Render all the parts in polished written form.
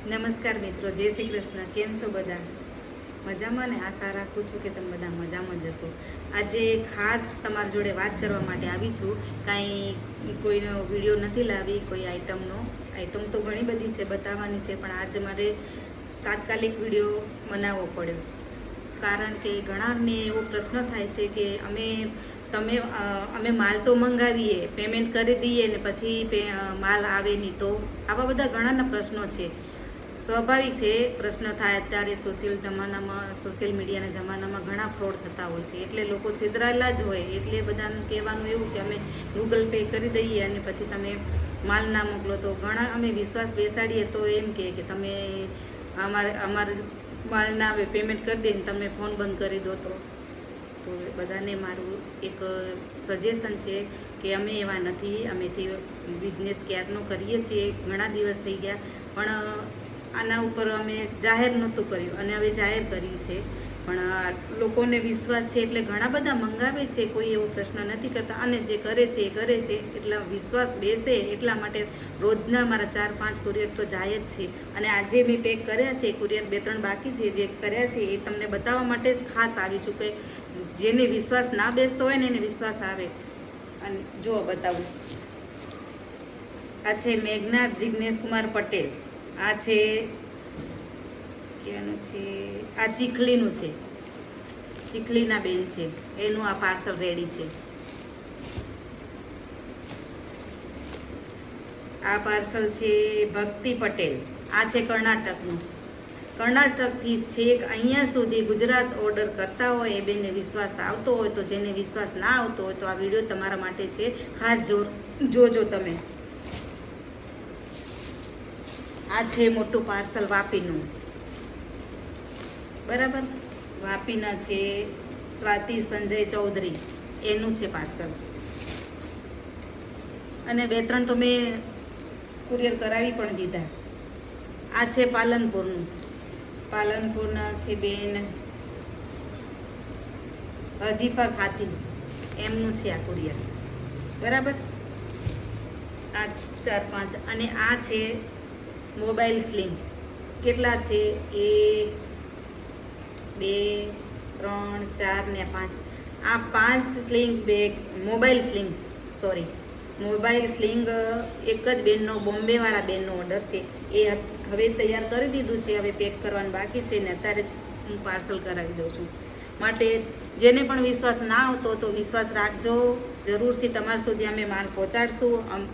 નમસ્કાર મિત્રો, જય શ્રી કૃષ્ણ. કેમ છો બધા? મજામાં ને? આશા રાખું છું કે તમે બધા મજામાં જશો. આજે ખાસ તમારી જોડે વાત કરવા માટે આવી છું. કાંઈ કોઈનો વિડીયો નથી લાવી, કોઈ આઈટમ તો ઘણી બધી છે, બતાવવાની છે, પણ આજે મારે તાત્કાલિક વિડીયો બનાવવો પડ્યો. કારણ કે ઘણાને એવો પ્રશ્ન થાય છે કે અમે માલ તો મંગાવીએ, પેમેન્ટ કરી દઈએ ને પછી માલ આવે નહીં, તો આવા બધા ઘણાના પ્રશ્નો છે. સ્વાભાવિક છે, પ્રશ્ન થાય. અત્યારે સોશિયલ મીડિયાના જમાનામાં ઘણા ફ્રોડ થતા હોય છે, એટલે લોકો છેતરાયેલા જ હોય. એટલે બધાનું કહેવાનું એવું કે અમે ગૂગલ પે કરી દઈએ અને પછી તમે માલ ના મોકલો. તો ઘણા અમે વિશ્વાસ બેસાડીએ તો એમ કે તમે અમારે માલ ના આવે, પેમેન્ટ કરી દઈને તમે ફોન બંધ કરી દો. તો બધાને મારું એક સજેશન છે કે અમે એવા નથી. અમેથી બિઝનેસ ક્યારનો કરીએ છીએ, ઘણા દિવસ થઈ ગયા, પણ આના ઉપર અમે જાહેર નહોતું કર્યું અને હવે જાહેર કર્યું છે. પણ લોકોને વિશ્વાસ છે એટલે ઘણા બધા મંગાવે છે, કોઈ એવો પ્રશ્ન નથી કરતા. અને જે કરે છે એ કરે છે, એટલા વિશ્વાસ બેસે એટલા માટે રોજના મારા 4-5 કુરિયર તો જાય જ છે. અને આજે મેં પેક કર્યા છે કુરિયર, 2-3 બાકી છે. જે કર્યા છે એ તમને બતાવવા માટે જ ખાસ આવી છું કે જેને વિશ્વાસ ના બેસતો હોય ને એને વિશ્વાસ આવે. અને જો બતાવું, આ છે મેઘનાથ જિગ્નેશ કુમાર પટેલ. આ છે ક્યાંનું છે? આ ચીખલીનું છે, ચીખલીના બેન છે. એનું આ પાર્સલ રેડી છે. આ પાર્સલ છે ભક્તિ પટેલ. આ છે કર્ણાટકનું. કર્ણાટકથી છેક અહીંયા સુધી ગુજરાત ઓર્ડર કરતા હોય એ બેને વિશ્વાસ આવતો હોય તો, જેને વિશ્વાસ ના આવતો હોય તો આ વિડીયો તમારા માટે છે. ખાસ જોજો તમે. આ છે મોટું પાર્સલ વાપીનું, બરાબર. વાપીના છે સ્વાતિ સંજય ચૌધરી, એનું છે પાર્સલ. અને 2-3 તો મેં કુરિયર કરાવી પણ દીધા. આ છે પાલનપુરનું. પાલનપુરના છે બેન હજીફા ખાતી, એમનું છે આ કુરિયર, બરાબર. આ 4-5. અને આ છે મોબાઈલ સ્લિંગ. કેટલા છે? 1, 2, 3, 4 ને 5. આ 5 sling bag, mobile sling, mobile sling એક જ બેનનો, બોમ્બેવાળા બેનનો ઓર્ડર છે. એ હવે તૈયાર કરી દીધું છે, હવે પેક કરવાનું બાકી છે ને અત્યારે જ હું પાર્સલ કરાવી દઉં છું. માટે જેને પણ વિશ્વાસ ના આવતો તો વિશ્વાસ રાખજો. જરૂરથી તમારા સુધી અમે માલ પહોંચાડશું.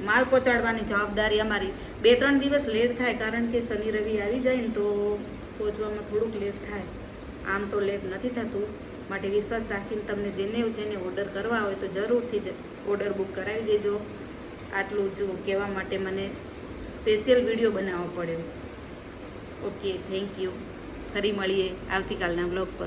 માલ પહોંચાડવાની જવાબદારી અમારી. 2-3 દિવસ લેટ થાય, કારણ કે શનિ રવિ આવી જાય ને તો પહોંચવામાં થોડુંક લેટ થાય. આમ તો લેટ નથી થતું. માટે વિશ્વાસ રાખીને તમને જેને ઓર્ડર કરવા હોય તો જરૂરથી જ ઓર્ડર બુક કરાવી દેજો. આટલું જ કહેવા માટે મને સ્પેશિયલ વિડીયો બનાવવો પડ્યો. Okay, thank you. ફરી મળીએ આવતીકાલના બ્લોગ પર.